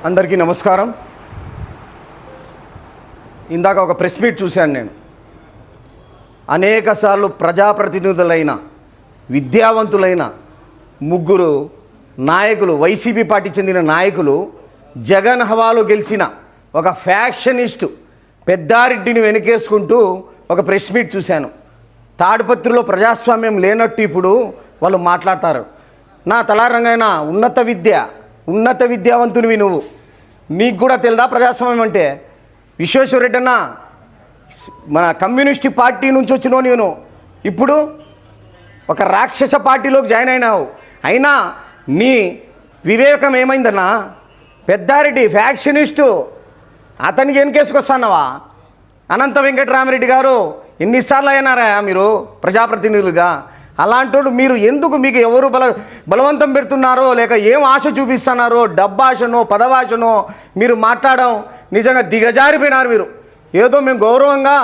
అందరికీ నమస్కారం. ఇందాక ఒక ప్రెస్ మీట్ చూశాను నేను. అనేకసార్లు ప్రజాప్రతినిధులైన విద్యావంతులైన ముగ్గురు నాయకులు, వైసీపీ పార్టీ చెందిన నాయకులు, జగన్ హవాలో గెలిచిన ఒక ఫ్యాక్షనిస్టు పెద్దారెడ్డిని వెనకేసుకుంటూ ఒక ప్రెస్ మీట్ చూశాను. తాడిపత్రిలో ప్రజాస్వామ్యం లేనట్టు ఇప్పుడు వాళ్ళు మాట్లాడతారు. నా తలారంగైన ఉన్నత విద్యావంతునివి నువ్వు, నీకు కూడా తెలుదా ప్రజాస్వామ్యం అంటే? విశ్వేశ్వరరెడ్డి అన్న మన కమ్యూనిస్ట్ పార్టీ నుంచి వచ్చినావు, నేను ఇప్పుడు ఒక రాక్షస పార్టీలోకి జాయిన్ అయినావు. అయినా నీ వివేకం ఏమైందన్నా? పెద్దారెడ్డి ఫ్యాక్షనిస్టు, అతనికి వెనకేసుకొస్తానవా? అనంత వెంకటరామరెడ్డి గారు ఎన్నిసార్లు అయినారా మీరు ప్రజాప్రతినిధులుగా? అలాంటోడు మీరు ఎందుకు, మీకు ఎవరు బలవంతం పెడుతున్నారో లేక ఏం ఆశ చూపిస్తున్నారో, డబ్బాశనో పదవాశనో మీరు మాట్లాడడం నిజంగా దిగజారిపోయినారు మీరు. ఏదో మేము గౌరవంగా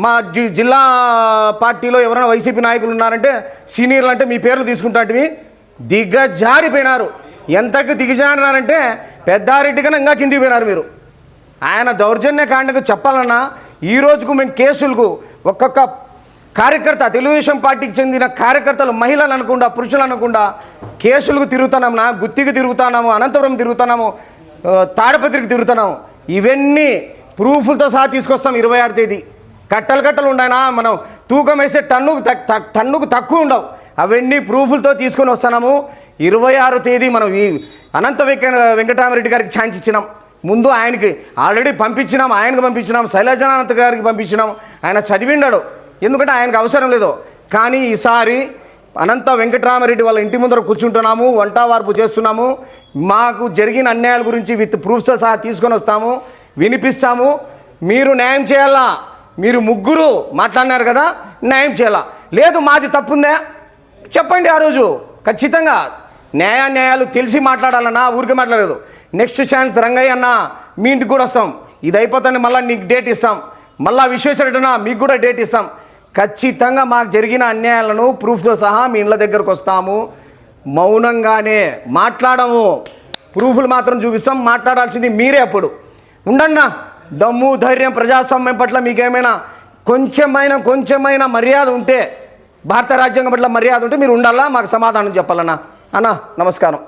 మా జిల్లా పార్టీలో ఎవరైనా వైసీపీ నాయకులు ఉన్నారంటే సీనియర్లు అంటే మీ పేర్లు తీసుకుంటాంటివి. దిగజారిపోయినారు. ఎంతకు దిగజారినారంటే పెద్దారెడ్డి కన్నా ఇంకా కిందికి పోయినారు మీరు. ఆయన దౌర్జన్య కాండకు చెప్పాలన్నా ఈ రోజుకు మేము కేసులకు ఒక్కొక్క కార్యకర్త, తెలుగుదేశం పార్టీకి చెందిన కార్యకర్తలు, మహిళలు అనకుండా పురుషులు అనకుండా కేసులకు తిరుగుతున్నాము, గుత్తికి తిరుగుతున్నాము, అనంతపురం తిరుగుతున్నాము, తాడపత్రికి తిరుగుతున్నాము. ఇవన్నీ ప్రూఫ్లతో సహా తీసుకొస్తాం. 26వ తేదీ కట్టలు ఉన్నాయనా, మనం తూకం వేసే టన్నుకు తక్కువ ఉండవు. అవన్నీ ప్రూఫ్లతో తీసుకొని వస్తున్నాము. 26వ తేదీ మనం ఈ అనంత వెంకటరామరెడ్డి గారికి ఛాన్స్ ఇచ్చినాం. ముందు ఆయనకి ఆల్రెడీ పంపించినాం, ఆయనకు పంపించినాం, శైలజానంత గారికి పంపించినాం. ఆయన చదివిండాడు, ఎందుకంటే ఆయనకు అవసరం లేదు. కానీ ఈసారి అనంత వెంకటరామరెడ్డి వాళ్ళ ఇంటి ముందర కూర్చుంటున్నాము, వంట వార్పు చేస్తున్నాము. మాకు జరిగిన అన్యాయాల గురించి విత్ ప్రూఫ్స్తో సహా తీసుకొని వస్తాము, వినిపిస్తాము. మీరు న్యాయం చేయాలా? మీరు ముగ్గురు మాట్లాడినారు కదా, న్యాయం చేయాలా? లేదు మాది తప్పుందా చెప్పండి. ఆ రోజు ఖచ్చితంగా న్యాయాలు తెలిసి మాట్లాడాలన్నా, ఊరికే మాట్లాడలేదు. నెక్స్ట్ ఛాన్స్ రంగయ్య అన్న మీ ఇంటికి కూడా వస్తాం. ఇది అయిపోతానే మళ్ళీ నీకు డేట్ ఇస్తాం. మళ్ళీ విశ్వేశ్వరరెడ్డి అన్న మీకు కూడా డేట్ ఇస్తాం. ఖచ్చితంగా మాకు జరిగిన అన్యాయాలను ప్రూఫ్తో సహా మీ ఇళ్ళ దగ్గరకు వస్తాము. మౌనంగానే మాట్లాడము, ప్రూఫ్లు మాత్రం చూపిస్తాం. మాట్లాడాల్సింది మీరే. అప్పుడు ఉండన్నా దమ్ము ధైర్యం, ప్రజాస్వామ్యం పట్ల మీకేమైనా కొంచెమైనా మర్యాద ఉంటే, భారత రాజ్యాంగం పట్ల మర్యాద ఉంటే మీరు ఉండాలా, మాకు సమాధానం చెప్పాలన్నా. అన్న నమస్కారం.